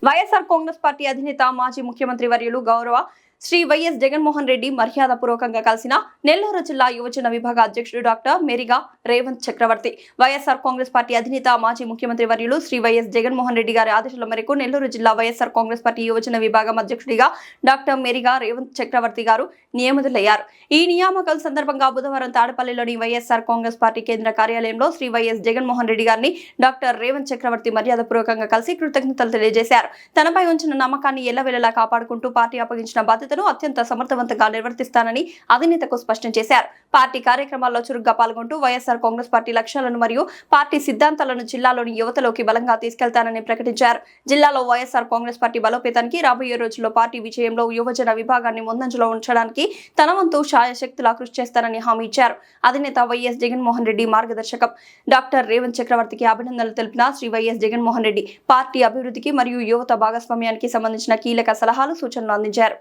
YSR Congress party అధినేత మాజీ ముఖ్యమంత్రి వర్యులు గౌరవ శ్రీ వైఎస్ జగన్మోహన్ రెడ్డి మర్యాదపూర్వకంగా కలిసిన నెల్లూరు జిల్లా యువజన విభాగ అధ్యక్షుడు డాక్టర్ మేరిగా రేవంత్ చక్రవర్తి. వైఎస్ఆర్ కాంగ్రెస్ పార్టీ అధినేత మాజీ ముఖ్యమంత్రి వర్యులు శ్రీ వైఎస్ జగన్మోహన్ రెడ్డి గారి ఆదేశాల మేరకు నెల్లూరు జిల్లా వైఎస్ఆర్ కాంగ్రెస్ పార్టీ యువజన విభాగం అధ్యక్షుడిగా డాక్టర్ మేరిగా రేవంత్ చక్రవర్తి గారు నియమితులయ్యారు. ఈ నియామకం సందర్భంగా బుధవారం తాడపల్లిలోని వైఎస్ఆర్ కాంగ్రెస్ పార్టీ కేంద్ర కార్యాలయంలో శ్రీ వైఎస్ జగన్మోహన్ రెడ్డి గారిని డాక్టర్ రేవంత్ చక్రవర్తి మర్యాదపూర్వకంగా కలిసి కృతజ్ఞతలు తెలియజేశారు. తనపై ఉంచిన నమ్మకాన్ని ఎల్లవేళలా కాపాడుకుంటూ పార్టీ అప్పగించిన బాధ్యతను అత్యంత సమర్థవంతంగా నిర్వర్తిస్తానని అధినేతకు స్పష్టం చేశారు. పార్టీ కార్యక్రమాల్లో చురుగ్గా పాల్గొంటూ వైఎస్ఆర్ కాంగ్రెస్ పార్టీ లక్ష్యాలను మరియు పార్టీ సిద్ధాంతాలను జిల్లాలోని యువతలోకి బలంగా తీసుకెళ్తానని ప్రకటించారు. జిల్లాలో వైఎస్ఆర్ కాంగ్రెస్ పార్టీ బలోపేతానికి రాబోయే రోజుల్లో పార్టీ విజయంలో యువజన విభాగాన్ని ముందంజలో ఉంచడానికి తన వంతు శాయశక్తులా కృషి చేస్తారని హామీ ఇచ్చారు. అధినేత వైఎస్ జగన్మోహన్ రెడ్డి మార్గదర్శకం డాక్టర్ రేవంత్ చక్రవర్తికి అభినందనలు తెలిపిన శ్రీ వైఎస్ జగన్మోహన్ రెడ్డి పార్టీ అభివృద్ధికి మరియు యువత భాగస్వామ్యానికి సంబంధించిన కీలక సలహాలు సూచనలు అందించారు.